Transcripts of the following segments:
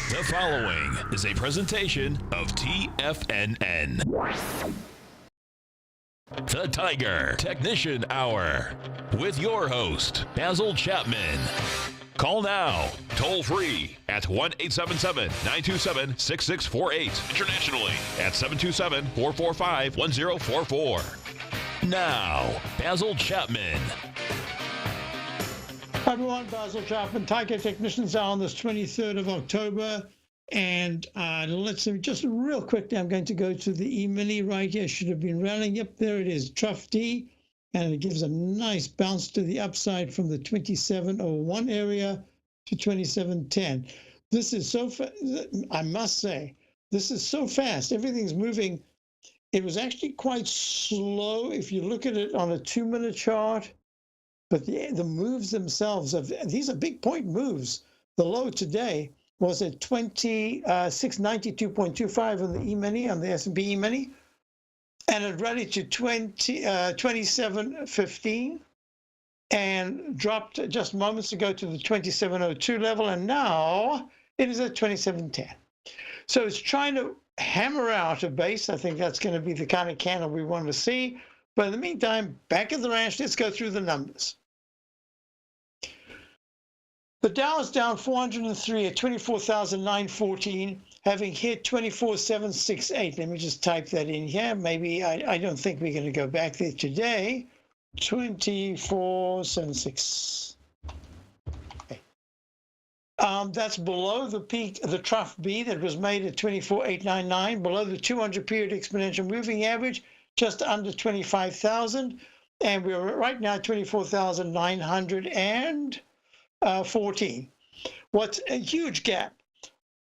The following is a presentation of TFNN. The Tiger Technician Hour with your host, Basil Chapman. Call now, toll free at 1-877-927-6648. Internationally at 727-445-1044. Now, Basil Chapman. Hi everyone, Basil Chapman, Tiger Technicians Hour on this 23rd of October. And let's see, just real quickly, I'm going to go to the E-mini right here. Should have been rallying. Yep, there it is, Trough D. And it gives a nice bounce to the upside from the 2701 area to 2710. This is so I must say, this is so fast. Everything's moving. It was actually quite slow if you look at it on a 2-minute chart. But the moves themselves, these are big point moves. The low today was at 692.25 on the E-mini, on the S&P E-mini, and it rallied to 27.15 and dropped just moments ago to the 27.02 level, and now it is at 27.10. So it's trying to hammer out a base. I think that's going to be the kind of candle we want to see. But in the meantime, back at the ranch, let's go through the numbers. The Dow is down 403 at 24,914, having hit 24,768. Let me just type that in here. Maybe I don't think we're going to go back there today. 24,768. Okay. That's below the peak, the trough B that was made at 24,899, below the 200-period exponential moving average, just under 25,000, and we're right now at 24,914. What's a huge gap?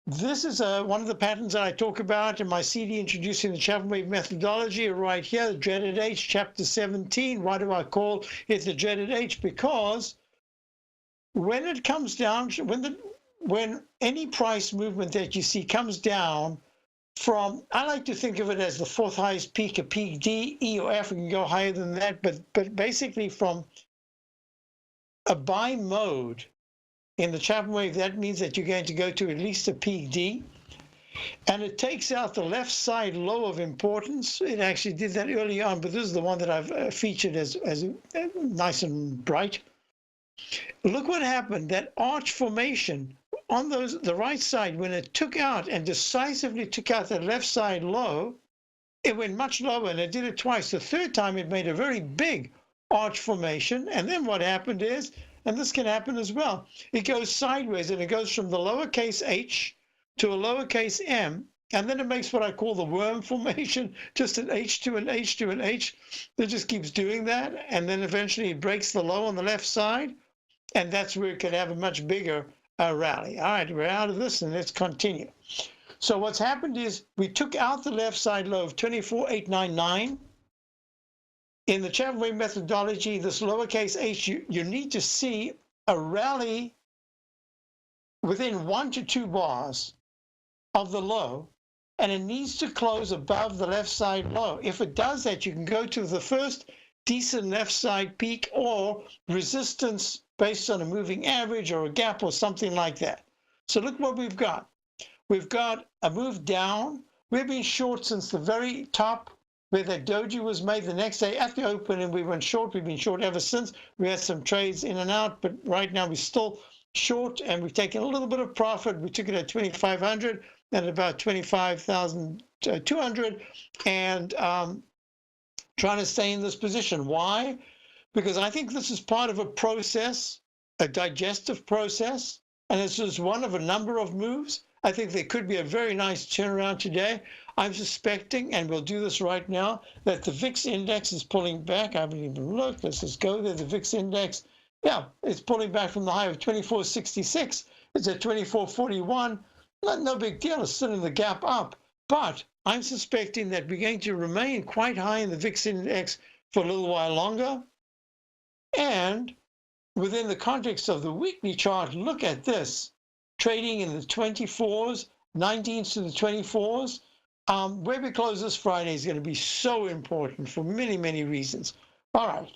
This is one of the patterns that I talk about in my CD introducing the Chapman Wave methodology right here, the dreaded H, chapter 17. Why do I call it the dreaded H? Because when it comes down, when any price movement that you see comes down from, I like to think of it as the fourth highest peak, a peak D, E or F, we can go higher than that, but basically from a buy mode in the Chapman Wave, that means that you're going to go to at least a peak D, and it takes out the left side low of importance. It actually did that early on, but this is the one that I've featured as nice and bright. Look what happened, that arch formation on the right side, when it took out and decisively took out the left side low, it went much lower, and it did it twice. The third time it made a very big arch formation, and then what happened is, and this can happen as well, it goes sideways, and it goes from the lowercase h to a lowercase m, and then it makes what I call the worm formation, just an H to an H to an H. It just keeps doing that, and then eventually it breaks the low on the left side, and that's where it could have a much bigger rally. All right, we're out of this, and let's continue. So what's happened is we took out the left side low of 24,899. In the Chapman Wave methodology, this lowercase h, you need to see a rally within 1 to 2 bars of the low, and it needs to close above the left side low. If it does that, you can go to the first decent left side peak or resistance based on a moving average or a gap or something like that. So look what we've got. We've got a move down. We've been short since the very top where that doji was made the next day at the open, and we went short. We've been short ever since. We had some trades in and out, but right now we're still short, and we've taken a little bit of profit. We took it at 2,500 and about 25,200, and trying to stay in this position. Why? Because I think this is part of a process, a digestive process, and this is one of a number of moves. I think there could be a very nice turnaround today. I'm suspecting, and we'll do this right now, that the VIX index is pulling back. I haven't even looked. Let's just go there. The VIX index, yeah, it's pulling back from the high of 2466. It's at 2441. No big deal. It's still in the gap up. But I'm suspecting that we're going to remain quite high in the VIX index for a little while longer. And within the context of the weekly chart, look at this. Trading in the 24s, 19s to the 24s. Where we close this Friday is going to be so important for many, many reasons. All right.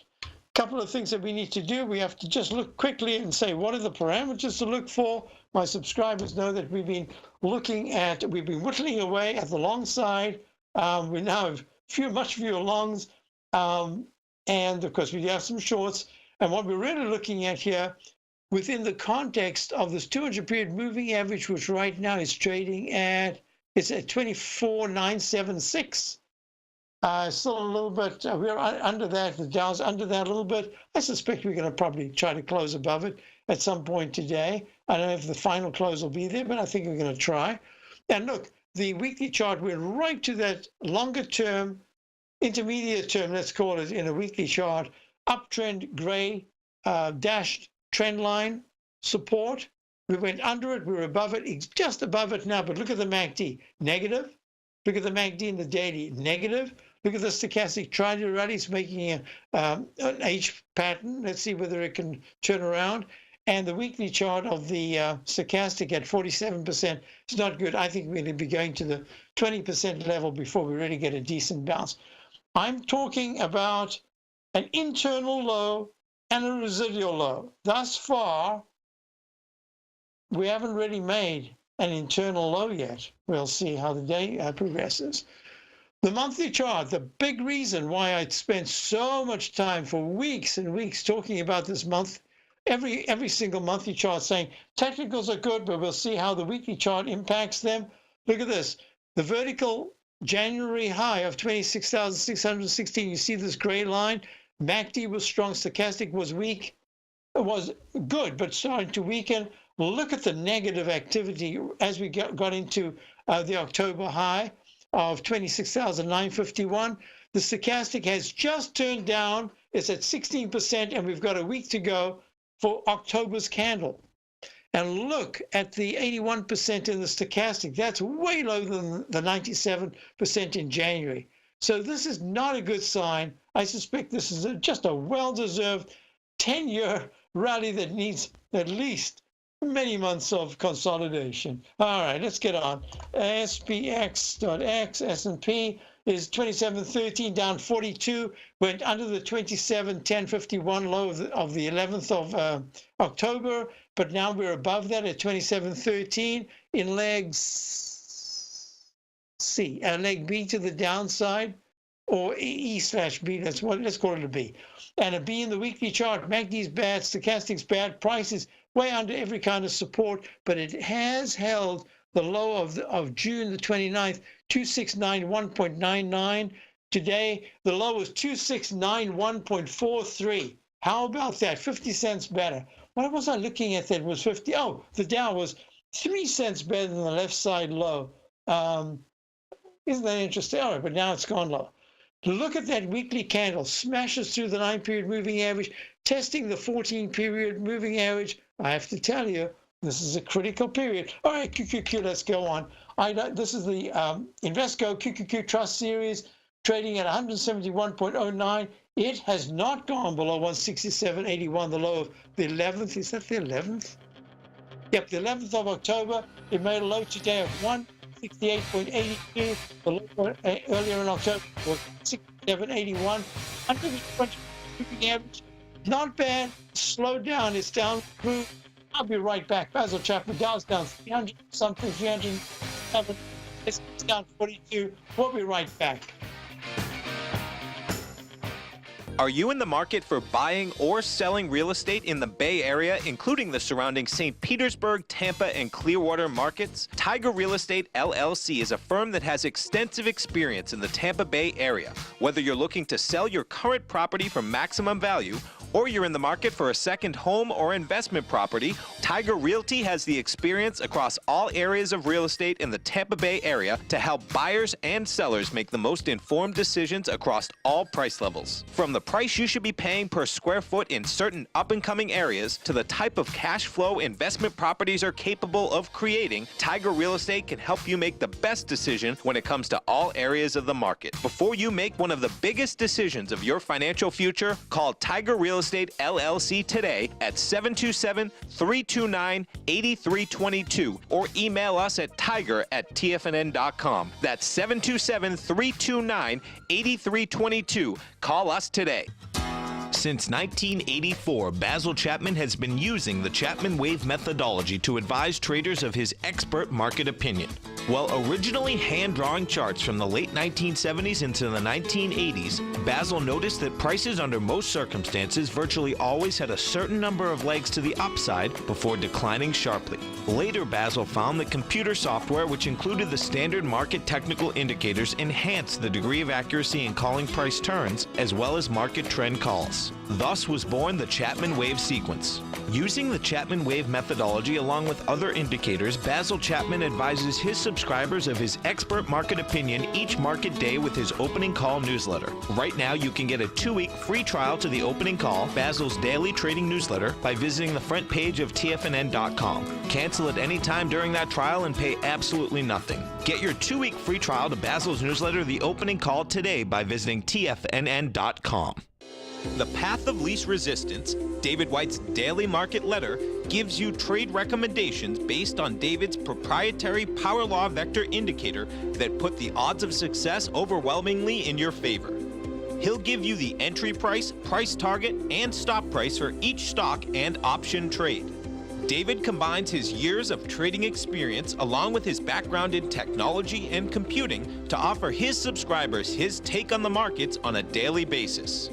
couple of things that we need to do. We have to just look quickly and say, what are the parameters to look for? My subscribers know that we've been whittling away at the long side. We now have much fewer longs, and of course we have some shorts. And what we're really looking at here, within the context of this 200-period moving average, which right now is trading at, it's at 24,976. Still a little bit, we're under that, the Dow's under that a little bit. I suspect we're going to probably try to close above it at some point today. I don't know if the final close will be there, but I think we're going to try. And look, the weekly chart went right to that longer term, intermediate term, let's call it, in a weekly chart, uptrend gray dashed trend line support. We went under it, we're above it, it's just above it now, but look at the MACD, negative. Look at the MACD in the daily, negative. Look at the stochastic trying to rally. It's making an H pattern. Let's see whether it can turn around. And the weekly chart of the stochastic at 47% is not good. I think we're going to be going to the 20% level before we really get a decent bounce. I'm talking about an internal low and a residual low. Thus far, we haven't really made an internal low yet. We'll see how the day progresses. The monthly chart, the big reason why I spent so much time for weeks and weeks talking about this month, every single monthly chart saying technicals are good, but we'll see how the weekly chart impacts them. Look at this, the vertical January high of 26,616. You see this gray line? MACD was strong, stochastic was weak. It was good, but starting to weaken. Look at the negative activity as we got into the October high of 26,951. The stochastic has just turned down. It's at 16%, and we've got a week to go for October's candle. And look at the 81% in the stochastic. That's way lower than the 97% in January. So this is not a good sign. I suspect this is just a well-deserved 10-year rally that needs at least many months of consolidation. All right, let's get on. SPX.X, S&P is 2713, down 42, went under the 271051 low of the 11th of October, but now we're above that at 2713 in leg C, leg B to the downside, or E/B, let's call it a B. And a B in the weekly chart, MACD's bad, stochastic's bad, price is way under every kind of support, but it has held the low of June the 29th, 2691.99. Today, the low was 2691.43. How about that? 50 cents better. What was I looking at that was 50? Oh, the Dow was 3 cents better than the left side low. Isn't that interesting? All right, but now it's gone low. Look at that weekly candle, smashes through the 9-period moving average, testing the 14-period moving average. I have to tell you, this is a critical period. All right, QQQ, let's go on. This is the Invesco QQQ Trust Series, trading at 171.09. It has not gone below 167.81, the low of the 11th. Is that the 11th? Yep, the 11th of October. It made a low today of 168.82. The low earlier in October was 67.81. Under the 20-moving average, not bad. Slowed down. It's down through. I'll be right back. Basil Chapman. Dow's down 300 something, 307. It's down 42. We'll be right back. Are you in the market for buying or selling real estate in the Bay Area, including the surrounding St. Petersburg, Tampa, and Clearwater markets? Tiger Real Estate LLC is a firm that has extensive experience in the Tampa Bay area. Whether you're looking to sell your current property for maximum value, or you're in the market for a second home or investment property, Tiger Realty has the experience across all areas of real estate in the Tampa Bay area to help buyers and sellers make the most informed decisions across all price levels. From the price you should be paying per square foot in certain up-and-coming areas to the type of cash flow investment properties are capable of creating, Tiger Real Estate can help you make the best decision when it comes to all areas of the market. Before you make one of the biggest decisions of your financial future, call Tiger Real Estate LLC today at 727-329-8322 or email us at tiger@tfnn.com. That's 727-329-8322. Call us today. Since 1984, Basil Chapman has been using the Chapman Wave methodology to advise traders of his expert market opinion. While originally hand-drawing charts from the late 1970s into the 1980s, Basil noticed that prices under most circumstances virtually always had a certain number of legs to the upside before declining sharply. Later, Basil found that computer software, which included the standard market technical indicators, enhanced the degree of accuracy in calling price turns, as well as market trend calls. Thus was born the Chapman Wave sequence. Using the Chapman Wave methodology along with other indicators, Basil Chapman advises his subscribers of his expert market opinion each market day with his opening call newsletter. Right now, you can get a 2-week free trial to the opening call, Basil's daily trading newsletter, by visiting the front page of TFNN.com. Cancel at any time during that trial and pay absolutely nothing. Get your 2-week free trial to Basil's newsletter, The Opening Call, today by visiting TFNN.com. The Path of Least Resistance, David White's daily market letter, gives you trade recommendations based on David's proprietary power law vector indicator that put the odds of success overwhelmingly in your favor. He'll give you the entry price, price target, and stop price for each stock and option trade. David combines his years of trading experience along with his background in technology and computing to offer his subscribers his take on the markets on a daily basis.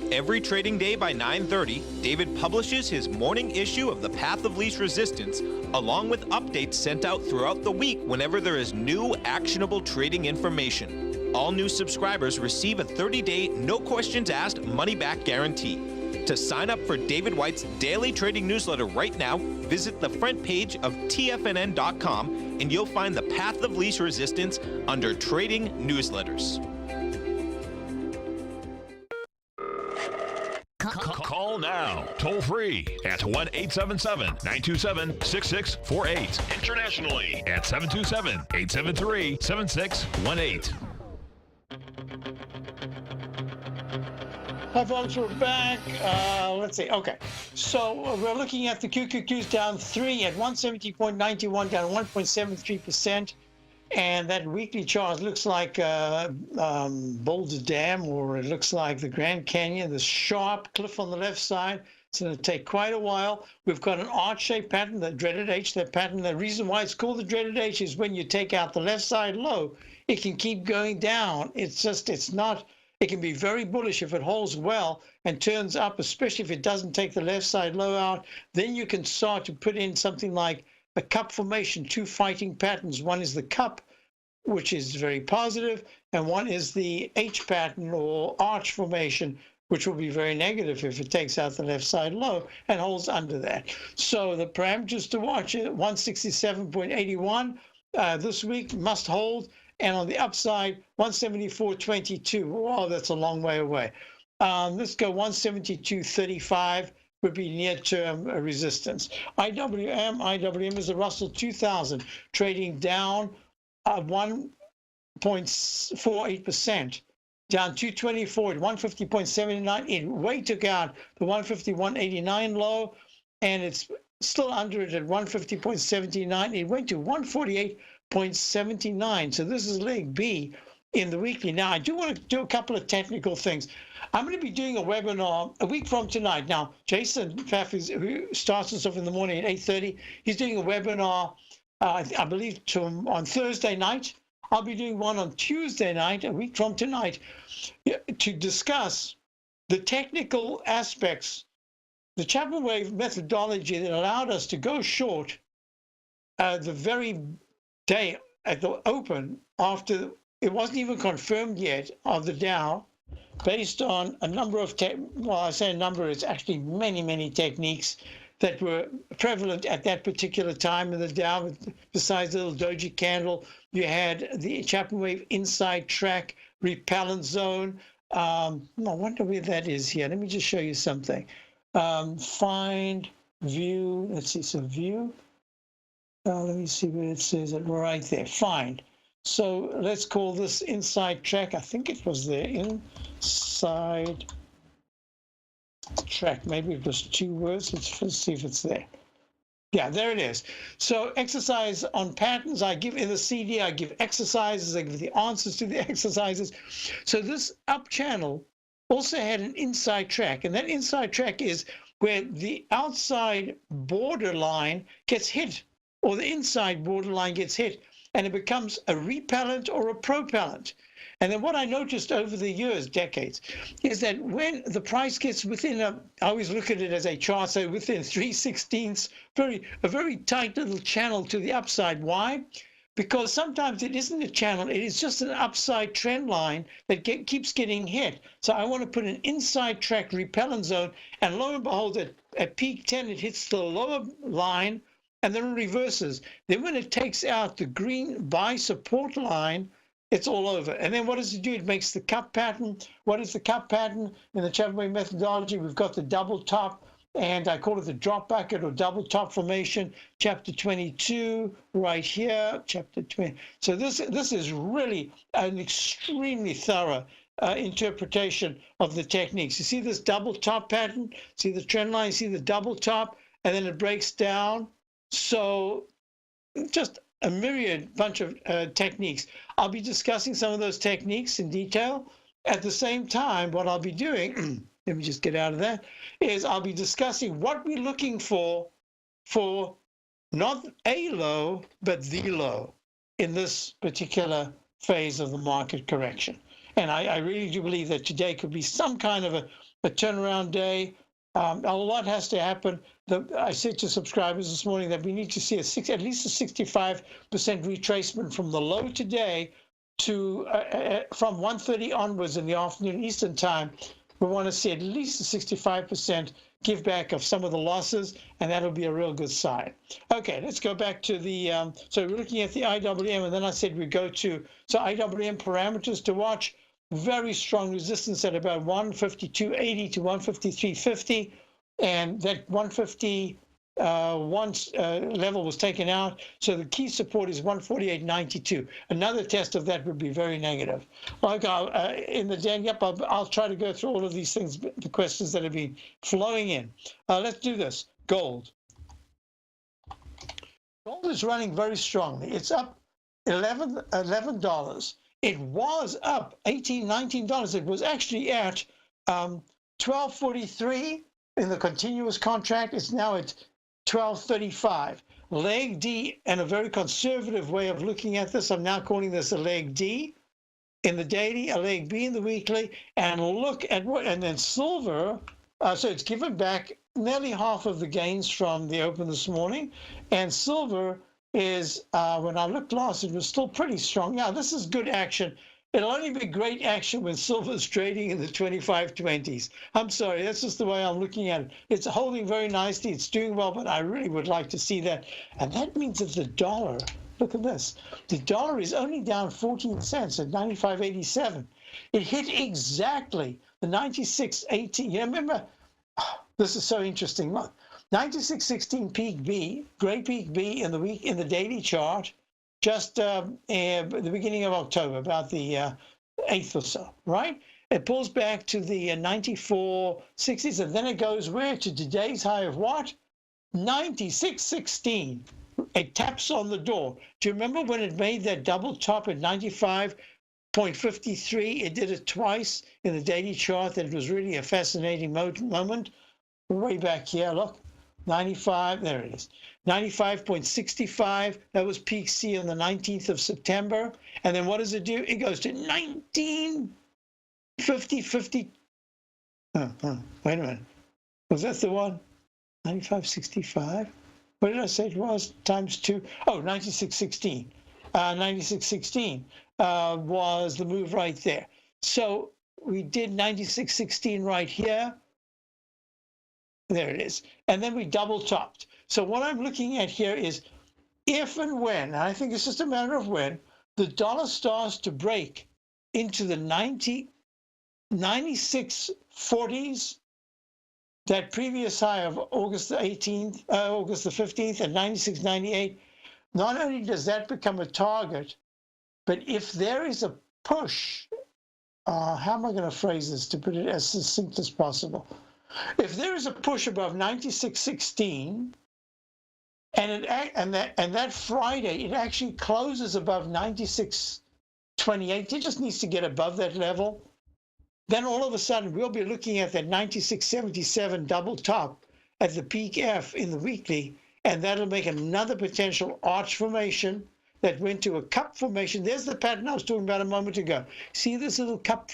Every trading day by 9:30, David publishes his morning issue of The Path of Least Resistance, along with updates sent out throughout the week whenever there is new actionable trading information. All new subscribers receive a 30-day, no questions asked, money-back guarantee. To sign up for David White's daily trading newsletter right now, visit the front page of TFNN.com and you'll find The Path of Least Resistance under Trading Newsletters. Call now, toll free at 1-877-927-6648. Internationally at 727-873-7618. Hi, folks, we're back. Let's see. Okay. So we're looking at the QQQs down 3 at 170.91, down 1.73%. And that weekly chart looks like Boulder Dam, or it looks like the Grand Canyon, the sharp cliff on the left side. It's going to take quite a while. We've got an arch-shaped pattern, the dreaded H, that pattern. The reason why it's called the dreaded H is when you take out the left side low, it can keep going down. It's not, it can be very bullish if it holds well and turns up, especially if it doesn't take the left side low out. Then you can start to put in something like a cup formation, 2 fighting patterns. One is the cup, which is very positive, and one is the H pattern or arch formation, which will be very negative if it takes out the left side low and holds under that. So the parameters to watch are 167.81 this week, must hold, and on the upside, 174.22. Wow, that's a long way away. Let's go 172.35. Would be near-term resistance. IWM is the Russell 2000, trading down 1.48%, down 224 at 150.79. It way took out the 151.89 low, and it's still under it at 150.79. It went to 148.79. So this is leg B in the weekly. Now, I do want to do a couple of technical things. I'm going to be doing a webinar a week from tonight. Now, Jason Pfaff, who starts us off in the morning at 8:30, he's doing a webinar, I believe, on Thursday night. I'll be doing one on Tuesday night, a week from tonight, to discuss the technical aspects, the Chapman Wave methodology that allowed us to go short the very day at the open after it wasn't even confirmed yet of the Dow, based on a number of, well, I say a number, it's actually many, many techniques that were prevalent at that particular time in the Dow. Besides the little doji candle, you had the Chapman Wave inside track, repellent zone. I wonder where that is here. Let me just show you something. Find, view, let's see, so view. Let me see where it says it right there, find. So let's call this inside track. I think it was there, inside track. Maybe it was 2 words. Let's see if it's there. Yeah, there it is. So exercise on patterns. I give in the CD, I give exercises. I give the answers to the exercises. So this up channel also had an inside track, and that inside track is where the outside borderline gets hit, or the inside borderline gets hit, and it becomes a repellent or a propellant. And then what I noticed over the years, decades, is that when the price gets within I always look at it as a chart, so within 3/16, a very tight little channel to the upside. Why? Because sometimes it isn't a channel, it is just an upside trend line that keeps getting hit. So I want to put an inside track repellent zone, and lo and behold, at peak 10, it hits the lower line, and then it reverses. Then when it takes out the green buy support line, it's all over. And then what does it do? It makes the cup pattern. What is the cup pattern? In the Chapman methodology, we've got the double top, and I call it the drop bucket or double top formation, chapter 22, right here, chapter 20. So this is really an extremely thorough interpretation of the techniques. You see this double top pattern? See the trend line? See the double top? And then it breaks down. So just a myriad bunch of techniques. I'll be discussing some of those techniques in detail. At the same time, what I'll be doing, let me just get out of that, is I'll be discussing what we're looking for not a low, but the low in this particular phase of the market correction. And I really do believe that today could be some kind of a turnaround day. A lot has to happen. I said to subscribers this morning that we need to see at least a 65% retracement from the low today to from 1:30 onwards in the afternoon Eastern time. We want to see at least a 65% give back of some of the losses, and that'll be a real good sign. Okay, let's go back to the, so we're looking at the IWM, and then I said we go to, so IWM parameters to watch, very strong resistance at about 152.80 to 153.50, and that 150 level was taken out. So the key support is 148.92. Another test of that would be very negative. Like in the day, yep, I'll try to go through all of these things, the questions that have been flowing in. Let's do this. Gold. Gold is running very strongly. It's up $11. It was up $18, $19. It was actually at 12.43 in the continuous contract. It's now at 12.35. Leg D, and a very conservative way of looking at this, I'm now calling this a leg D in the daily, a leg B in the weekly, and look at what, and then silver, so it's given back nearly half of the gains from the open this morning, and silver is, when I looked last, it was still pretty strong. Now, this is good action. It'll only be great action when silver's trading in the 25.20s. I'm sorry, that's just the way I'm looking at it. It's holding very nicely, it's doing well, but I really would like to see that. And that means that the dollar, look at this, the dollar is only down 14 cents at 95.87. It hit exactly the 96.18. You remember, this is so interesting. Look, 96.16 peak B, great peak B in the week in the daily chart, just the beginning of October, about the 8th or so, right? It pulls back to the 94.60s, and then it goes where? To today's high of what? 96.16. It taps on the door. Do you remember when it made that double top at 95.53? It did it twice in the daily chart. That was really a fascinating moment. Way back here, look. 95, there it is. 95.65, that was peak C on the 19th of September. And then what does it do? It goes to 19.50. Wait a minute. Was that the one? 95.65? What did I say it was? Times 2. Oh, 96.16. 96.16 was the move right there. So we did 96.16 right here. There it is. And then we double topped. So what I'm looking at here is if and when, and I think it's just a matter of when, the dollar starts to break into the 96.40s, that previous high of August the 15th at 96.98, not only does that become a target, but if there is a push, how am I going to phrase this to put it as succinct as possible? If there is a push above 96.16, and that Friday it actually closes above 96.28, it just needs to get above that level. then all of a sudden we'll be looking at that 96.77 double top at the peak F in the weekly, and that'll make another potential arch formation that went to a cup formation. There's the pattern I was talking about a moment ago. See this little cup,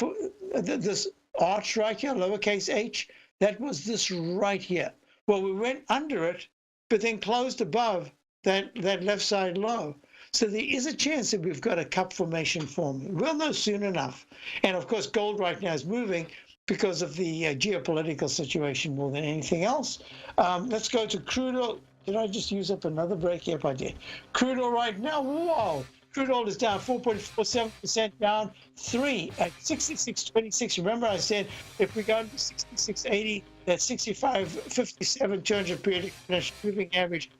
this arch right here, lowercase h? That was this right here. Well, we went under it, but then closed above that left side low. So there is a chance that we've got a cup formation forming. We'll know soon enough. And of course, gold right now is moving because of the geopolitical situation more than anything else. Let's go to crude oil. Did I just use up another break? Yep, I did. Crude oil right now, whoa. Crude oil is down 4.47%, down 3 at 66.26. Remember I said if we go to 66.80, that 65.57 200 period moving average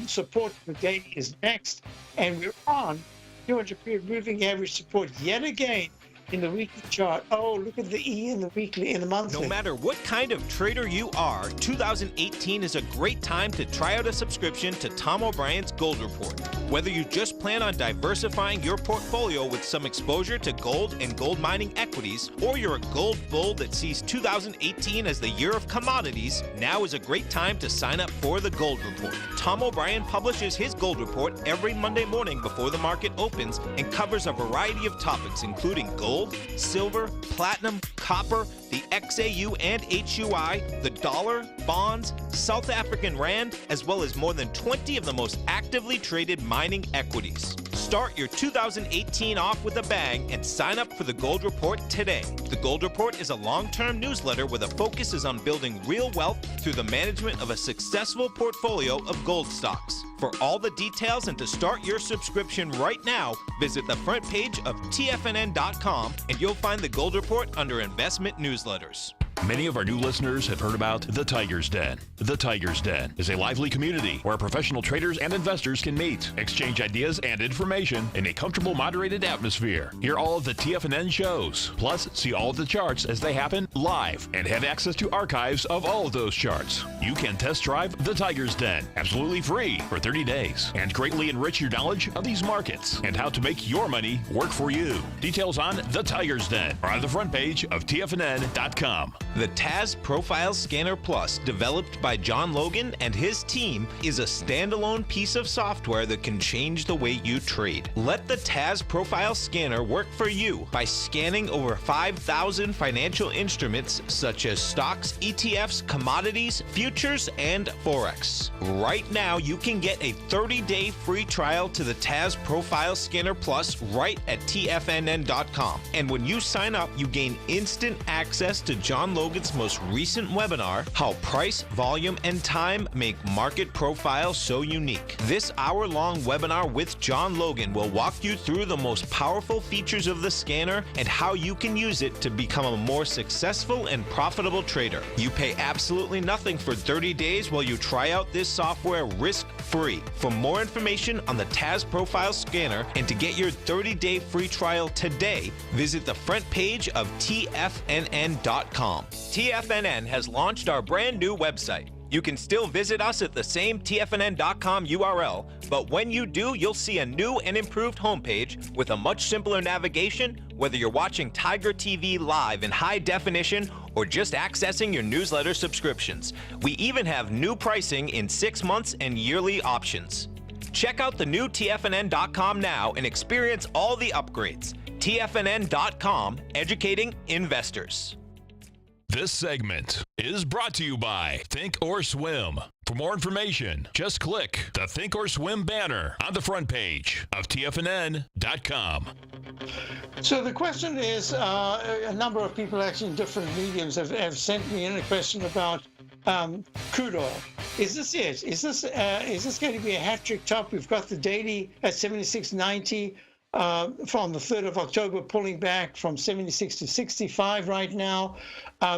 support for daily is next. And we're on 200 period moving average support yet again in the weekly chart. Oh, look at the E in the weekly, in the monthly. No matter what kind of trader you are, 2018 is a great time to try out a subscription to Tom O'Brien's Gold Report. Whether you just plan on diversifying your portfolio with some exposure to gold and gold mining equities, or you're a gold bull that sees 2018 as the year of commodities, now is a great time to sign up for the Gold Report. Tom O'Brien publishes his Gold Report every Monday morning before the market opens and covers a variety of topics, including gold, silver, platinum, copper, the XAU and HUI, the dollar, bonds, South African rand, as well as more than 20 of the most actively traded mining equities. Start your 2018 off with a bang and sign up for the Gold Report today. The Gold Report is a long-term newsletter where the focus is on building real wealth through the management of a successful portfolio of gold stocks. For all the details and to start your subscription right now, visit the front page of TFNN.com and you'll find the Gold Report under Investment Newsletters. Many of our new listeners have heard about the Tiger's Den. The Tiger's Den is a lively community where professional traders and investors can meet, exchange ideas and information in a comfortable, moderated atmosphere. Hear all of the TFNN shows, plus see all of the charts as they happen live and have access to archives of all of those charts. You can test drive the Tiger's Den absolutely free for 30 days and greatly enrich your knowledge of these markets and how to make your money work for you. Details on the Tiger's Den are on the front page of TFNN.com. The TAS Profile Scanner Plus, developed by John Logan and his team, is a standalone piece of software that can change the way you trade. Let the TAS Profile Scanner work for you by scanning over 5,000 financial instruments such as stocks, ETFs, commodities, futures, and Forex. Right now, you can get a 30-day free trial to the TAS Profile Scanner Plus right at TFNN.com. And when you sign up, you gain instant access to John Logan's most recent webinar, How Price, Volume, and Time Make Market Profile So Unique. This hour-long webinar with John Logan will walk you through the most powerful features of the scanner and how you can use it to become a more successful and profitable trader. You pay absolutely nothing for 30 days while you try out this software risk-free. For more information on the TAS Profile Scanner and to get your 30-day free trial today, visit the front page of TFNN.com. TFNN has launched our brand new website. You can still visit us at the same TFNN.com URL, but when you do, you'll see a new and improved homepage with a much simpler navigation, whether you're watching Tiger TV live in high definition or just accessing your newsletter subscriptions. We even have new pricing in 6 months and yearly options. Check out the new TFNN.com now and experience all the upgrades. TFNN.com, educating investors. This segment is brought to you by Think or Swim. For more information, just click the Think or Swim banner on the front page of TFNN.com. So the question is, a number of people actually in different mediums have sent me in a question about crude oil. Is this it? Is this going to be a hat trick top? We've got the daily at 76.90. From the 3rd of October, pulling back from 76 to 65 right now.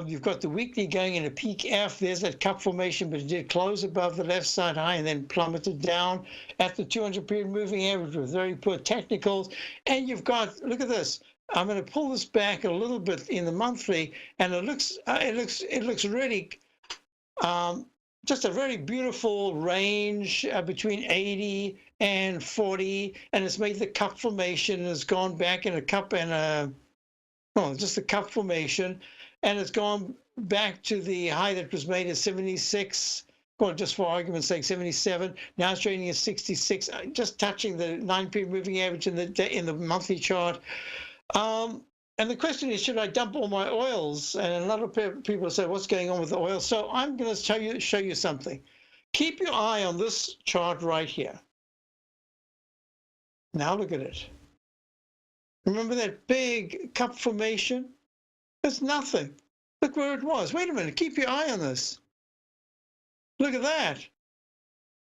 You've got the weekly going in a peak F. There's that cup formation, but it did close above the left side high and then plummeted down at the 200-period moving average with very poor technicals. And you've got, look at this. I'm going to pull this back a little bit in the monthly, and it looks really just a very beautiful range between 80 and 40, and it's made the cup formation and has gone back in a cup and oh, just the cup formation, and it's gone back to the high that was made at 76. Well, just for argument's sake, 77. Now it's trading at 66, just touching the 9-period moving average in the monthly chart. And the question is, should I dump all my oils? And a lot of people say, what's going on with the oil? So I'm going to show you something. Keep your eye on this chart right here. Now look at it. Remember that big cup formation? It's nothing. Look where it was. Wait a minute. Keep your eye on this. Look at that.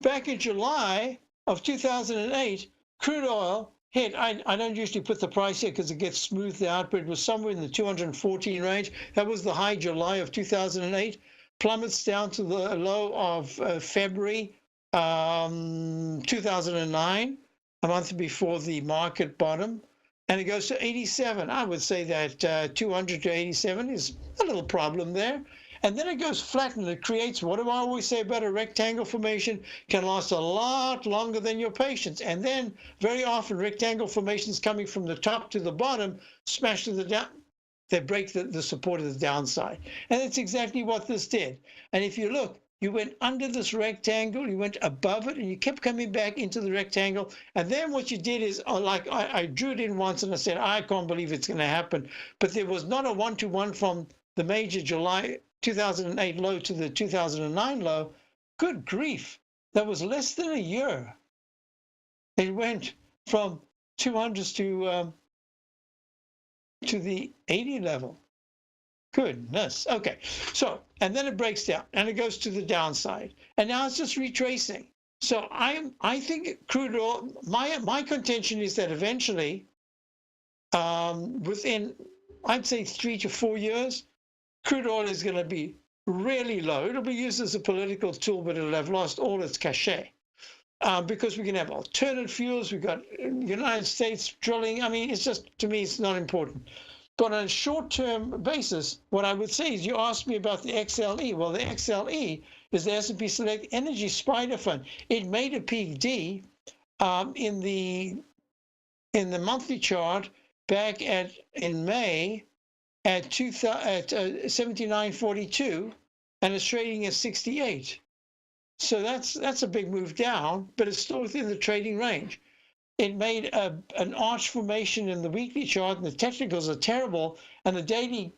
Back in July of 2008, crude oil hit, I don't usually put the price here because it gets smoothed out, but it was somewhere in the 214 range. That was the high July of 2008. Plummets down to the low of February 2009, a month before the market bottom. And it goes to 87. I would say that 200 to 87 is a little problem there. And then it goes flat and it creates, what do I always say about a rectangle formation? Can last a lot longer than your patience. And then very often rectangle formations coming from the top to the bottom smash to the down. They break the support of the downside. And that's exactly what this did. And if you look, you went under this rectangle, you went above it, and you kept coming back into the rectangle. And then what you did is, like I drew it in once and I said, I can't believe it's going to happen. But there was not a one-to-one from the major July 2008 low to the 2009 low. Good grief. That was less than a year. It went from 200s to the 80 level. Goodness. Okay. So, and then it breaks down and it goes to the downside. And now it's just retracing. So I think crude oil, my contention is that eventually, within, I'd say 3 to 4 years, crude oil is going to be really low. It'll be used as a political tool, but it'll have lost all its cachet. Because we can have alternate fuels. We've got United States drilling. I mean, it's just, to me, it's not important. But on a short-term basis, what I would say is, you asked me about the XLE. Well, the XLE is the S&P Select Energy Spider Fund. It made a peak D in the monthly chart back in May at 79.42, and it's trading at 68. So that's a big move down, but it's still within the trading range. It made an arch formation in the weekly chart, and the technicals are terrible, and the daily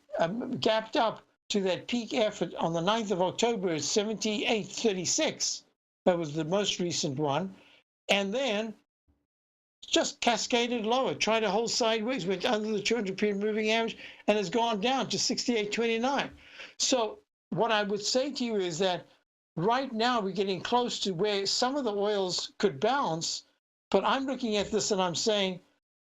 gapped up to that peak effort on the 9th of October is 78.36. That was the most recent one. And then just cascaded lower, tried to hold sideways, went under the 200-period moving average, and has gone down to 68.29. So what I would say to you is that right now we're getting close to where some of the oils could bounce, but I'm looking at this and I'm saying,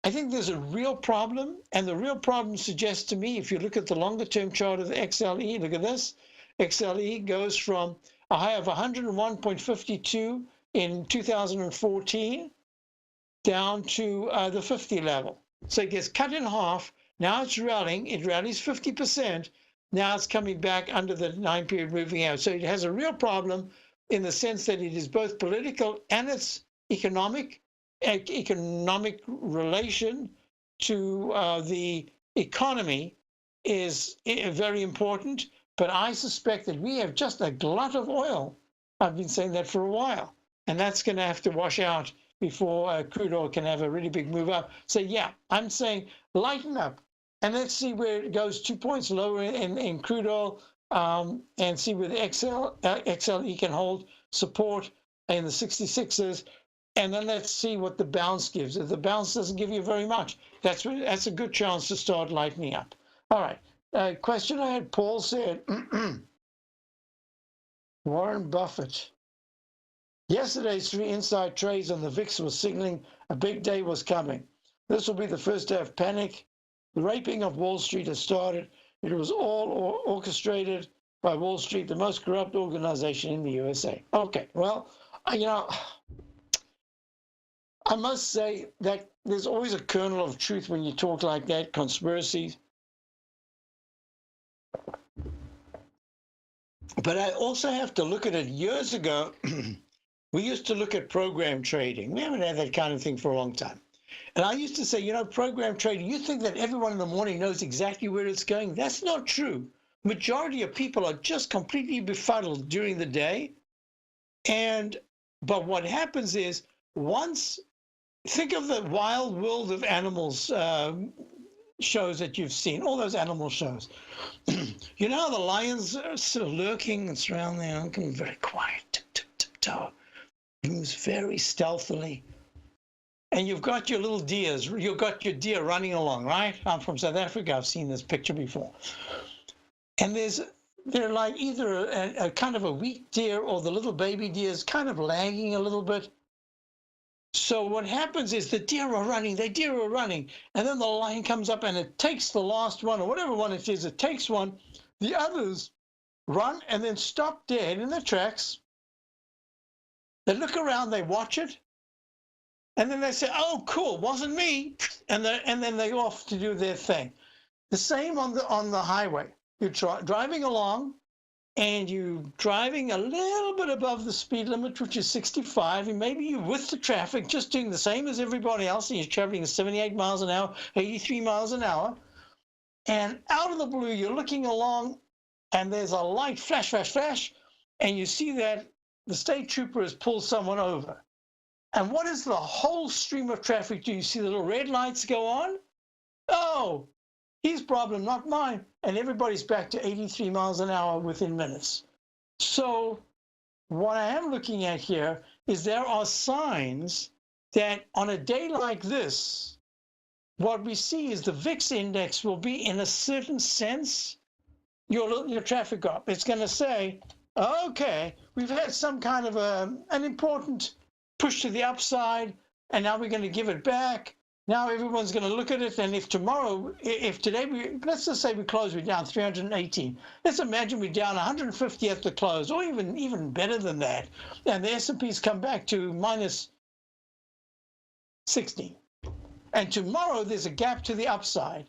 I think there's a real problem, and the real problem suggests to me, if you look at the longer-term chart of the XLE, look at this, XLE goes from a high of 101.52 in 2014 down to the 50 level. So it gets cut in half. Now it's rallying. It rallies 50%. Now it's coming back under the 9-period moving average. So it has a real problem in the sense that it is both political and it's economic relation to the economy is very important. But I suspect that we have just a glut of oil. I've been saying that for a while. And that's going to have to wash out before crude oil can have a really big move up. So yeah, I'm saying lighten up. And let's see where it goes 2 points lower in crude oil, and see where the XLE can hold support in the 66s. And then let's see what the bounce gives. If the bounce doesn't give you very much, that's a good chance to start lightening up. All right. Question I had, Paul said, Warren Buffett. Yesterday's 3 inside trades on the VIX was signaling a big day was coming. This will be the first day of panic. The raping of Wall Street has started. It was all orchestrated by Wall Street, the most corrupt organization in the USA. Okay, well, I must say that there's always a kernel of truth when you talk like that, conspiracies. But I also have to look at it. Years ago, we used to look at program trading. We haven't had that kind of thing for a long time. And I used to say, you know, program trading, you think that everyone in the morning knows exactly where it's going? That's not true. Majority of people are just completely befuddled during the day. But what happens is think of the Wild World of Animals shows that you've seen, all those animal shows. You know how the lions are sort of lurking and surrounding there, looking very quiet, tiptoe, moves very stealthily. And you've got your little deers, you've got your deer running along, right? I'm from South Africa, I've seen this picture before. And they're like either a kind of a weak deer or the little baby deer is kind of lagging a little bit. So what happens is the deer are running, and then the lion comes up and it takes the last one, or whatever one it is, it takes one. The others run and then stop dead in their tracks. They look around, they watch it, and then they say, oh, cool, wasn't me. And then they go off to do their thing. The same on the highway. You're driving along, and you're driving a little bit above the speed limit, which is 65, and maybe you're with the traffic, just doing the same as everybody else, and you're traveling 78 miles an hour, 83 miles an hour, and out of the blue, you're looking along, and there's a light, flash, flash, flash, and you see that the state trooper has pulled someone over. And what is the whole stream of traffic? Do you see the little red lights go on? Oh, his problem, not mine. And everybody's back to 83 miles an hour within minutes. So what I am looking at here is there are signs that on a day like this, what we see is the VIX index will be, in a certain sense, your traffic up. It's going to say, okay, we've had some kind of an important push to the upside, and now we're going to give it back. Now everyone's going to look at it, and if today, let's just say we're down 318. Let's imagine we're down 150 at the close, or even better than that, and the S&P's come back to minus 16. And tomorrow there's a gap to the upside.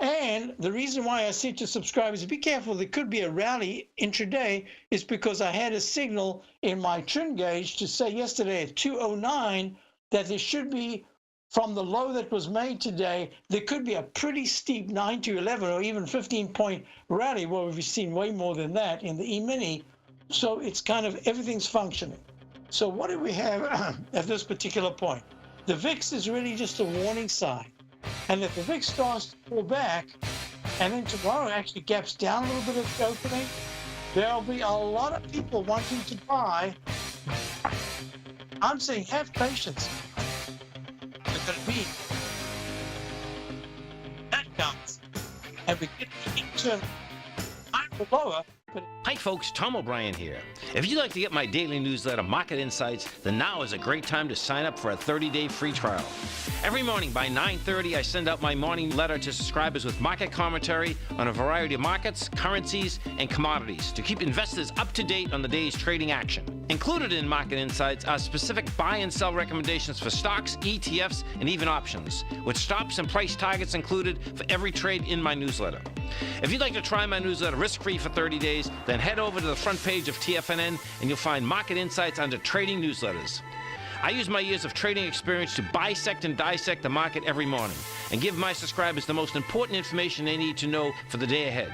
And the reason why I said to subscribers, be careful, there could be a rally intraday, is because I had a signal in my trend gauge to say yesterday at 209 that there should be, from the low that was made today, there could be a pretty steep 9 to 11 or even 15-point rally. Well, we've seen way more than that in the E-mini. So it's kind of everything's functioning. So what do we have at this particular point? The VIX is really just a warning sign. And if the VIX starts to pull back, and then tomorrow actually gaps down a little bit at the opening, there'll be a lot of people wanting to buy. I'm saying have patience. It's going to be that comes, and we get into higher or lower. Hi folks, Tom O'Brien here. If you'd like to get my daily newsletter, Market Insights, then now is a great time to sign up for a 30-day free trial. Every morning by 9:30, I send out my morning letter to subscribers with market commentary on a variety of markets, currencies, and commodities to keep investors up to date on the day's trading action. Included in Market Insights are specific buy and sell recommendations for stocks, ETFs, and even options, with stops and price targets included for every trade in my newsletter. If you'd like to try my newsletter risk-free for 30 days, then head over to the front page of TFNN and you'll find Market Insights under Trading Newsletters. I use my years of trading experience to bisect and dissect the market every morning and give my subscribers the most important information they need to know for the day ahead.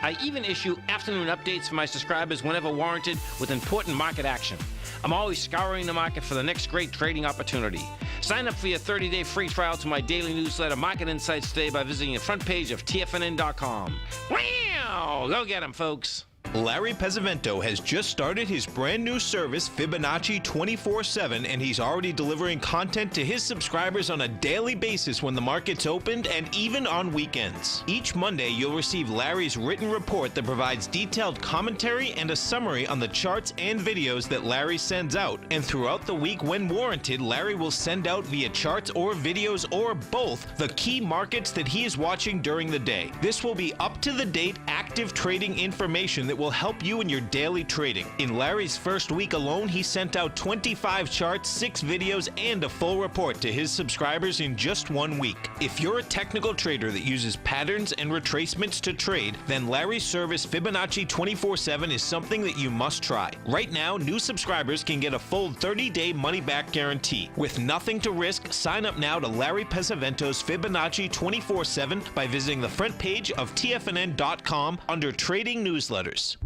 I even issue afternoon updates for my subscribers whenever warranted with important market action. I'm always scouring the market for the next great trading opportunity. Sign up for your 30-day free trial to my daily newsletter, Market Insights, today by visiting the front page of TFNN.com. Wow! Go get 'em, folks. Larry Pesavento has just started his brand new service, Fibonacci 24/7, and he's already delivering content to his subscribers on a daily basis when the market's opened and even on weekends. Each Monday, you'll receive Larry's written report that provides detailed commentary and a summary on the charts and videos that Larry sends out. And throughout the week, when warranted, Larry will send out via charts or videos or both the key markets that he is watching during the day. This will be up-to-the-date, active trading information that will will help you in your daily trading. In Larry's first week alone, he sent out 25 charts, 6 videos, and a full report to his subscribers in just 1 week. If you're a technical trader that uses patterns and retracements to trade, then Larry's service Fibonacci 24/7 is something that you must try. Right now, new subscribers can get a full 30-day money-back guarantee. With nothing to risk, sign up now to Larry Pesavento's Fibonacci 24/7 by visiting the front page of TFNN.com under Trading Newsletters.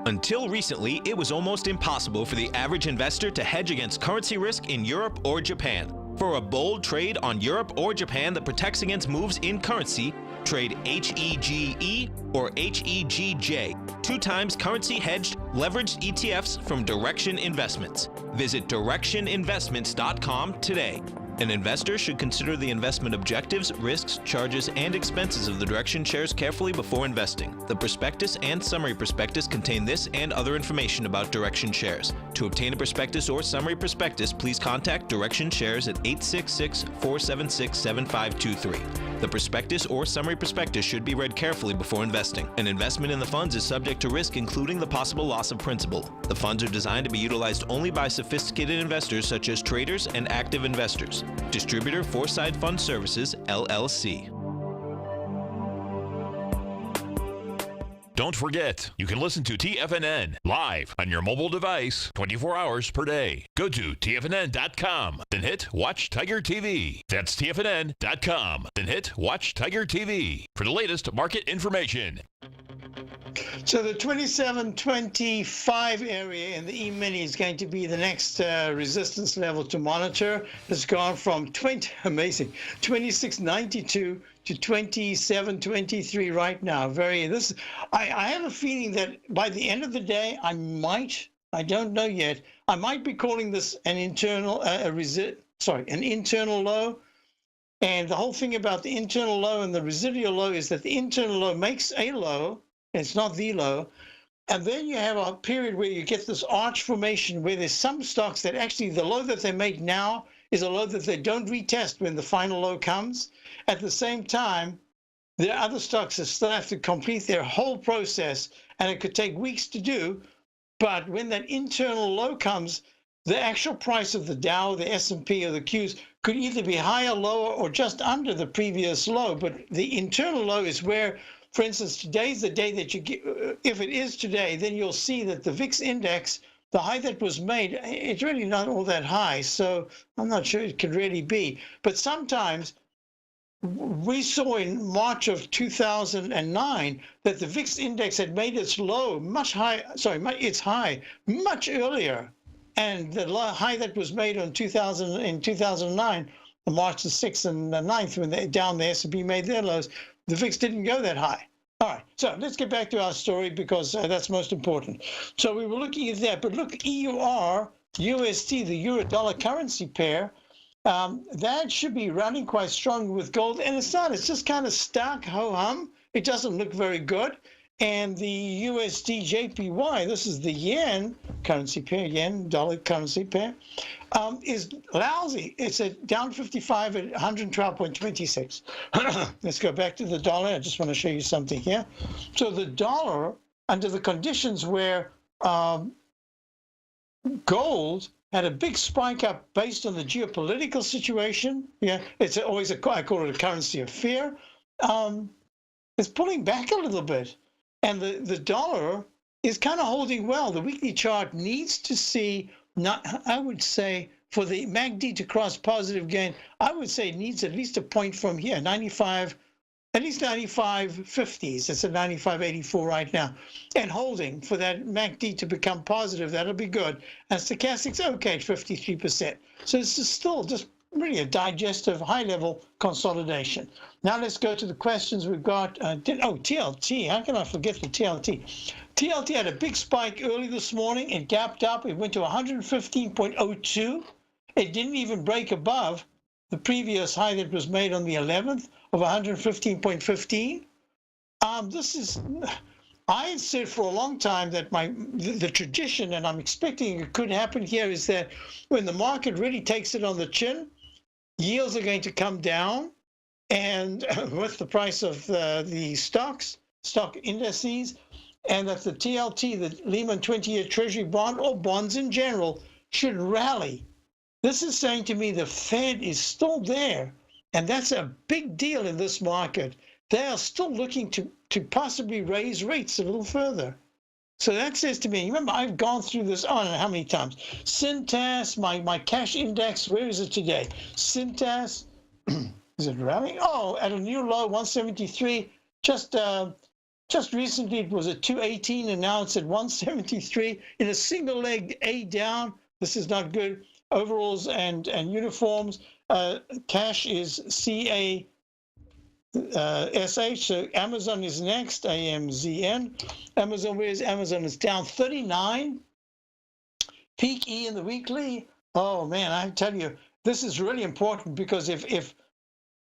Until recently, it was almost impossible for the average investor to hedge against currency risk in Europe or Japan. For a bold trade on Europe or Japan that protects against moves in currency, trade HEGE or HEGJ, 2 times currency hedged leveraged ETFs from Direction Investments. Visit directioninvestments.com today. An investor should consider the investment objectives, risks, charges, and expenses of the Direction shares carefully before investing. The prospectus and summary prospectus contain this and other information about Direction shares. To obtain a prospectus or summary prospectus, please contact Direction shares at 866-476-7523. The prospectus or summary prospectus should be read carefully before investing. An investment in the funds is subject to risk, including the possible loss of principal. The funds are designed to be utilized only by sophisticated investors such as traders and active investors. Distributor Foreside Fund Services, LLC. Don't forget, you can listen to TFNN live on your mobile device 24 hours per day. Go to TFNN.com, then hit Watch Tiger TV. That's TFNN.com, then hit Watch Tiger TV for the latest market information. So the 2725 area in the E-mini is going to be the next resistance level to monitor. It's gone from 2692 to 2723 right now. I have a feeling that by the end of the day, I don't know yet, I might be calling this an internal low. And the whole thing about the internal low and the residual low is that the internal low makes a low. It's not the low. And then you have a period where you get this arch formation where there's some stocks that actually the low that they make now is a low that they don't retest when the final low comes. At the same time, there are other stocks that still have to complete their whole process, and it could take weeks to do. But when that internal low comes, the actual price of the Dow, the S&P, or the Qs could either be higher, lower, or just under the previous low. But the internal low is where, for instance, today's the day that you get, if it is today, then you'll see that the VIX index, the high that was made, it's really not all that high. So I'm not sure it could really be. But sometimes we saw in March of 2009 that the VIX index had made its low its high much earlier. And the high that was made in 2009, March the 6th and the 9th, when the S&P made their lows, the VIX didn't go that high. All right, so let's get back to our story because that's most important. So we were looking at that, but look, EUR, USD, the euro-dollar currency pair, that should be running quite strong with gold, and it's not. It's just kind of stuck, ho-hum. It doesn't look very good. And the USD JPY, this is the yen currency pair, yen-dollar currency pair, is lousy. It's down 55 at 112.26. Let's go back to the dollar. I just want to show you something here. So the dollar, under the conditions where gold had a big spike up based on the geopolitical situation, it's always I call it a currency of fear, it's pulling back a little bit. And the dollar is kind of holding well. The weekly chart needs to see, I would say, for the MACD to cross positive gain, I would say it needs at least a point from here, 95, at least 95.50s. It's at 95.84 right now. And holding for that MACD to become positive, that'll be good. And stochastic's okay at 53%. So it's still just really a digestive, high-level consolidation. Now let's go to the questions we've got. TLT. How can I forget the TLT? TLT had a big spike early this morning. It gapped up. It went to 115.02. It didn't even break above the previous high that was made on the 11th of 115.15. I had said for a long time that the tradition, and I'm expecting it could happen here, is that when the market really takes it on the chin, yields are going to come down, and with the price of the stocks, stock indices, and that the TLT, the Lehman 20-year Treasury bond, or bonds in general, should rally. This is saying to me the Fed is still there, and that's a big deal in this market. They are still looking to possibly raise rates a little further. So that says to me, remember, I've gone through this, I don't know how many times. Cintas, my cash index, where is it today? Cintas, is it rallying? Oh, at a new low, 173. Just recently it was at 218, and now it's at 173 in a single leg A down. This is not good. Overalls and uniforms. Cash is CA. SH, so Amazon is next, AMZN. Amazon, where's Amazon? It's down 39. Peak E in the weekly. Oh man, I tell you, this is really important, because if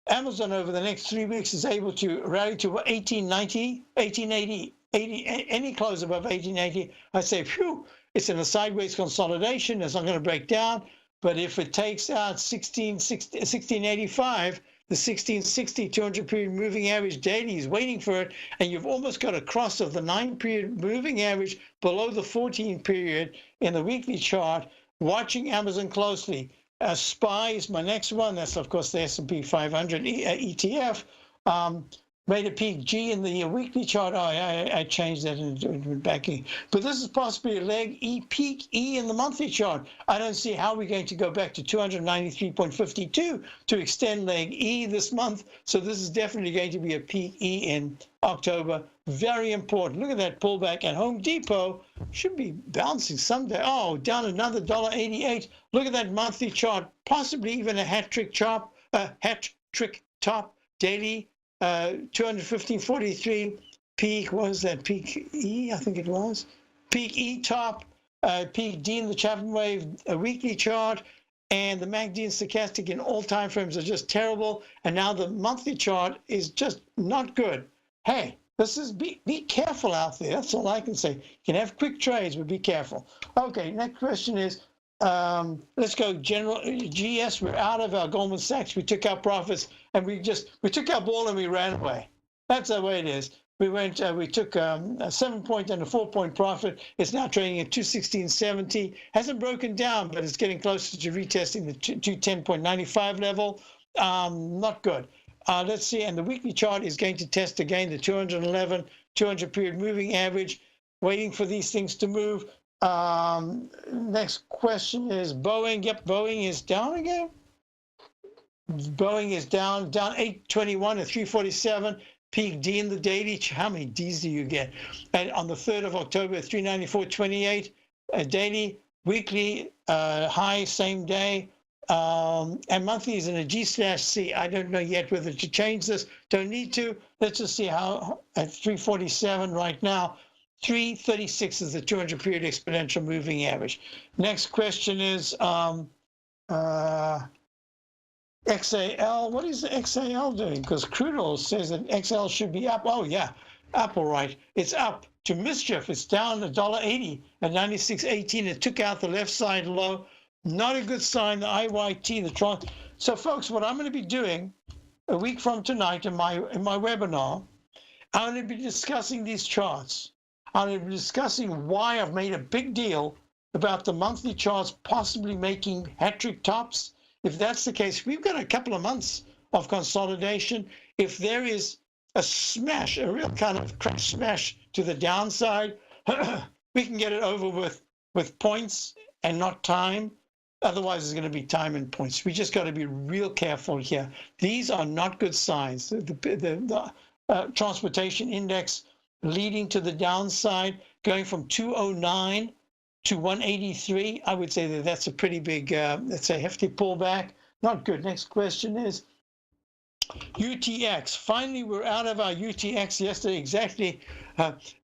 Amazon over the next 3 weeks is able to rally to 1890, 1880, 80, any close above 1880, I say, phew, it's in a sideways consolidation. It's not going to break down. But if it takes out 1685, the 1660 200-period moving average daily is waiting for it, and you've almost got a cross of the 9-period moving average below the 14-period in the weekly chart. Watching Amazon closely. SPY is my next one. That's, of course, the S&P 500 ETF. Made a peak G in the weekly chart. Oh, I changed that and went back in. But this is possibly a leg E, peak E in the monthly chart. I don't see how we're going to go back to 293.52 to extend leg E this month. So this is definitely going to be a peak E in October. Very important. Look at that pullback. And Home Depot should be bouncing someday. Oh, down another $1.88. Look at that monthly chart. Possibly even a hat trick top daily. 215.43 peak, what was that, peak E, I think it was, peak E top, peak D in the Chapman wave, a weekly chart, and the MACD and stochastic in all time frames are just terrible, and now the monthly chart is just not good. Hey, this is, be careful out there. That's all I can say. You can have quick trades, but be careful. Okay, next question is, let's go general GS. We're out of our Goldman Sachs. We took our profits and we took our ball and we ran away. That's the way it is. We took a 7-point and a 4-point profit. It's now trading at 216.70. Hasn't broken down, but it's getting closer to retesting the 210.95 level. Not good. Let's see. And the weekly chart is going to test again the 211 200-period moving average. Waiting for these things to move. Next question is Boeing. Yep, Boeing is down again. Boeing is down 821 to 347. Peak D in the daily. How many Ds do you get? And on the 3rd of October, 394.28 daily. Weekly high, same day. And monthly is in a G/C. I don't know yet whether to change this. Don't need to. Let's just see how at 347 right now. 336 is the 200-period exponential moving average. Next question is XAL. What is XAL doing? Because crude oil says that XL should be up. Oh, yeah, up all right. It's up to mischief. It's down $1.80 at 96.18. It took out the left side low. Not a good sign. The IYT, the Tron. So, folks, what I'm going to be doing a week from tonight in my webinar, I'm going to be discussing these charts. I'm going to be discussing why I've made a big deal about the monthly charts possibly making hat-trick tops. If that's the case, we've got a couple of months of consolidation. If there is a smash, a real kind of crash smash to the downside, we can get it over with points and not time. Otherwise, it's going to be time and points. We just got to be real careful here. These are not good signs. The transportation index leading to the downside, going from 209 to 183. I would say that that's a pretty big, that's a hefty pullback. Not good. Next question is UTX. Finally, we're out of our UTX yesterday, exactly.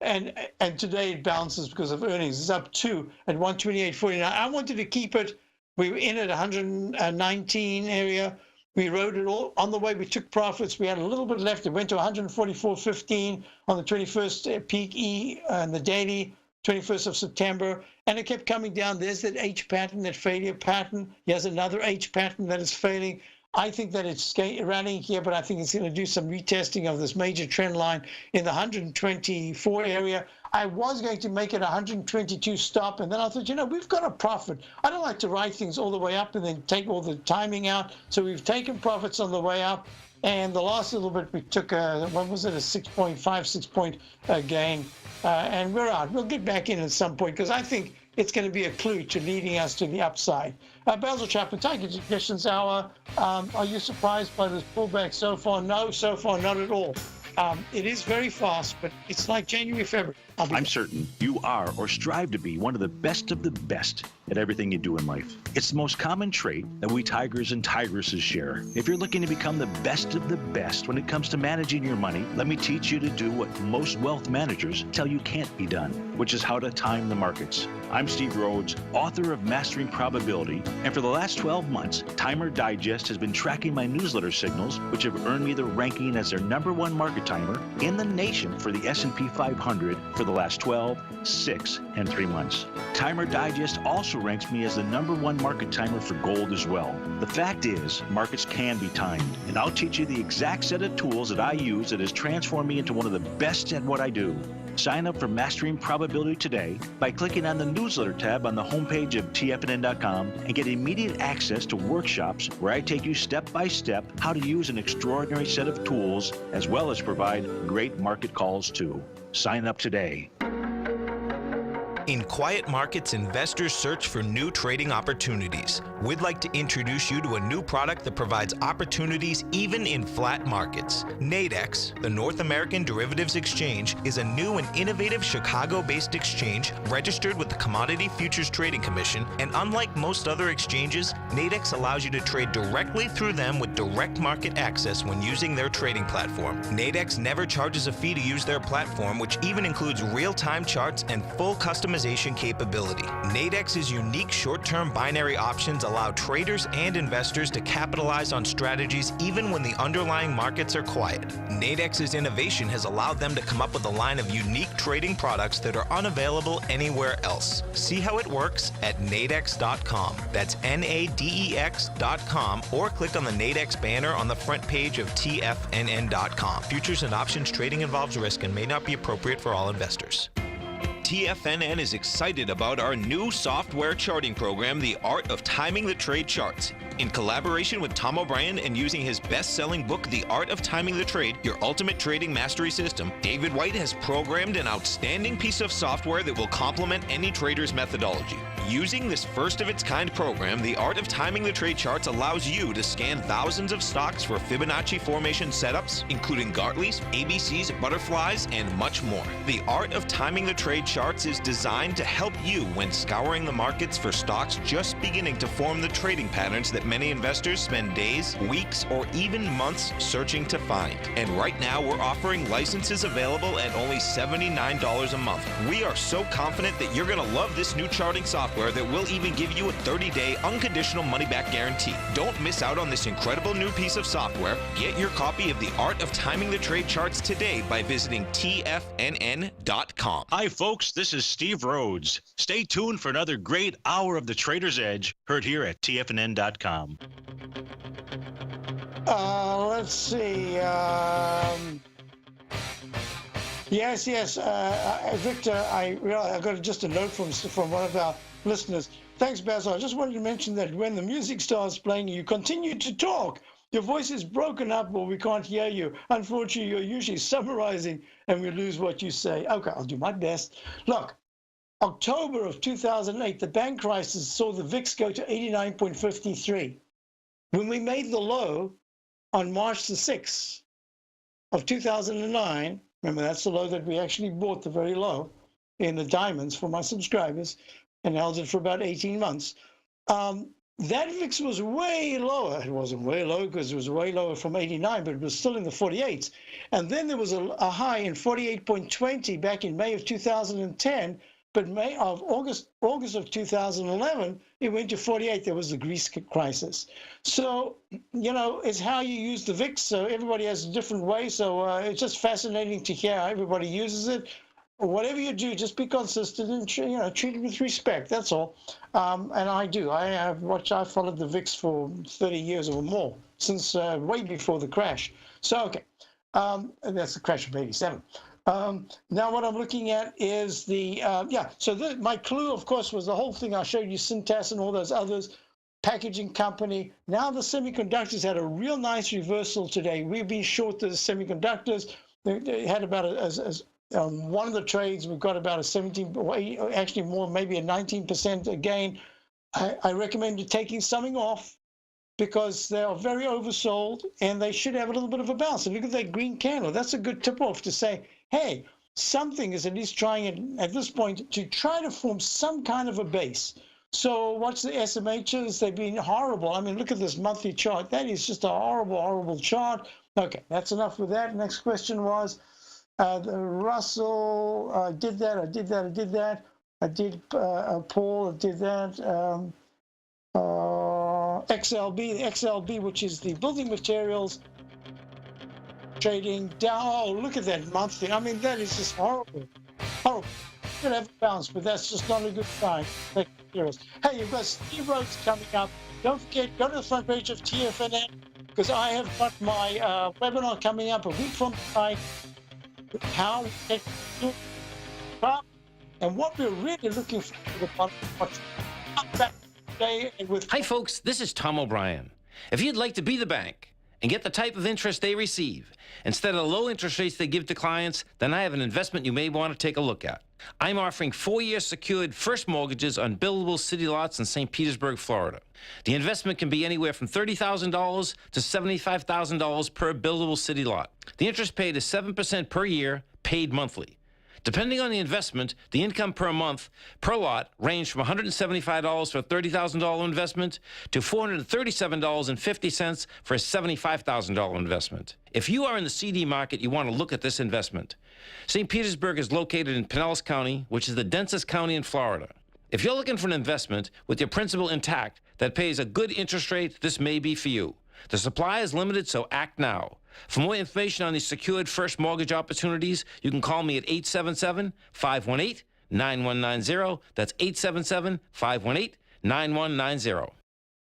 And today it bounces because of earnings. It's up 2 at 128.49. I wanted to keep it. We were in at 119 area. We rode it all on the way. We took profits. We had a little bit left. It went to 144.15 on the 21st peak E and the daily, 21st of September. And it kept coming down. There's that H pattern, that failure pattern. Here's another H pattern that is failing. I think that it's rallying here, but I think it's going to do some retesting of this major trend line in the 124 area. I was going to make it 122 stop, and then I thought, we've got a profit. I don't like to ride things all the way up and then take all the timing out. So we've taken profits on the way up. And the last little bit, we took a 6 point gain. And we're out. We'll get back in at some point because I think it's going to be a clue to leading us to the upside. Basil Chapman, Tiger Suggestions Hour. Are you surprised by this pullback so far? No, so far not at all. It is very fast, but it's like January, February. I'm certain you are or strive to be one of the best at everything you do in life. It's the most common trait that we tigers and tigresses share. If you're looking to become the best of the best when it comes to managing your money, let me teach you to do what most wealth managers tell you can't be done, which is how to time the markets. I'm Steve Rhodes, author of Mastering Probability, and for the last 12 months, Timer Digest has been tracking my newsletter signals, which have earned me the ranking as their #1 market timer in the nation for the S&P 500 for the last 12, 6, and 3 months. Timer Digest also ranks me as the #1 market timer for gold as well. The fact is, markets can be timed, and I'll teach you the exact set of tools that I use that has transformed me into one of the best at what I do. Sign up for Mastering Probability today by clicking on the newsletter tab on the homepage of TFNN.com and get immediate access to workshops where I take you step by step how to use an extraordinary set of tools as well as provide great market calls too. Sign up today. In quiet markets, investors search for new trading opportunities. We'd like to introduce you to a new product that provides opportunities even in flat markets. Nadex, the North American Derivatives Exchange, is a new and innovative Chicago-based exchange registered with the Commodity Futures Trading Commission, and unlike most other exchanges, Nadex allows you to trade directly through them with direct market access when using their trading platform. Nadex never charges a fee to use their platform, which even includes real-time charts and full customization capability. Nadex's unique short-term binary options allow traders and investors to capitalize on strategies even when the underlying markets are quiet. Nadex's innovation has allowed them to come up with a line of unique trading products that are unavailable anywhere else. See how it works at nadex.com. That's NADEX.com, or click on the Nadex banner on the front page of TFNN.com. Futures and options trading involves risk and may not be appropriate for all investors. TFNN is excited about our new software charting program, The Art of Timing the Trade Charts. In collaboration with Tom O'Brien and using his best-selling book, The Art of Timing the Trade, Your Ultimate Trading Mastery System, David White has programmed an outstanding piece of software that will complement any trader's methodology. Using this first-of-its-kind program, The Art of Timing the Trade Charts allows you to scan thousands of stocks for Fibonacci formation setups, including Gartley's, ABC's, butterflies, and much more. The Art of Timing the Trade Charts is designed to help you when scouring the markets for stocks just beginning to form the trading patterns that many investors spend days, weeks, or even months searching to find. And right now, we're offering licenses available at only $79 a month. We are so confident that you're going to love this new charting software that will even give you a 30-day unconditional money-back guarantee. Don't miss out on this incredible new piece of software. Get your copy of The Art of Timing the Trade Charts today by visiting TFNN.com. Hi, folks. This is Steve Rhodes. Stay tuned for another great hour of The Trader's Edge, heard here at TFNN.com. Let's see. Yes. Victor, I got just a note from one of our listeners. Thanks, Basil. I just wanted to mention that when the music starts playing, you continue to talk. Your voice is broken up or we can't hear you. Unfortunately, you're usually summarizing and we lose what you say. Okay, I'll do my best. Look, October of 2008, the bank crisis saw the VIX go to 89.53. When we made the low on March the 6th of 2009, remember that's the low that we actually bought, the very low in the diamonds for my subscribers, and held it for about 18 months. That VIX was way lower. It wasn't way low because it was way lower from 89, but it was still in the 48s. And then there was a high in 48.20 back in May of 2010, but August of 2011, it went to 48. There was the Greece crisis. So, it's how you use the VIX. So everybody has a different way. So it's just fascinating to hear how everybody uses it. Whatever you do, just be consistent and treat it with respect. That's all. And I do. I followed the VIX for 30 years or more. since way before the crash. So, okay, that's the crash of '87. Now what I'm looking at is the, my clue, of course, was the whole thing I showed you, Cintas and all those others, packaging company. Now the semiconductors had a real nice reversal today. We've been short the semiconductors. They had about, one of the trades, we've got about a 17, actually more, maybe a 19% gain. I recommend you taking something off because they are very oversold and they should have a little bit of a bounce. And look at that green candle. That's a good tip off to say, hey, something is at least trying at this point to try to form some kind of a base. So watch the SMHs. They've been horrible. I mean, look at this monthly chart. That is just a horrible, horrible chart. Okay, that's enough with that. Next question was the Russell. I did that. I did Paul. I did that. XLB, which is the building materials trading down. Oh, look at that monthly. I mean, that is just horrible. Horrible. Could have a bounce, but that's just not a good sign. Hey, you've got Steve Rhodes coming up. Don't forget, go to the front page of TFNN because I have got my webinar coming up a week from tonight. How we can do it. And what we're really looking for the Hi, folks. This is Tom O'Brien. If you'd like to be the bank and get the type of interest they receive instead of the low interest rates they give to clients, then I have an investment you may want to take a look at. I'm offering 4-year secured first mortgages on buildable city lots in St. Petersburg, Florida. The investment can be anywhere from $30,000 to $75,000 per buildable city lot. The interest paid is 7% per year, paid monthly. Depending on the investment, the income per month per lot ranged from $175 for a $30,000 investment to $437.50 for a $75,000 investment. If you are in the CD market, you want to look at this investment. St. Petersburg is located in Pinellas County, which is the densest county in Florida. If you're looking for an investment with your principal intact that pays a good interest rate, this may be for you. The supply is limited, so act now. For more information on these secured first mortgage opportunities, you can call me at 877-518-9190. That's 877-518-9190.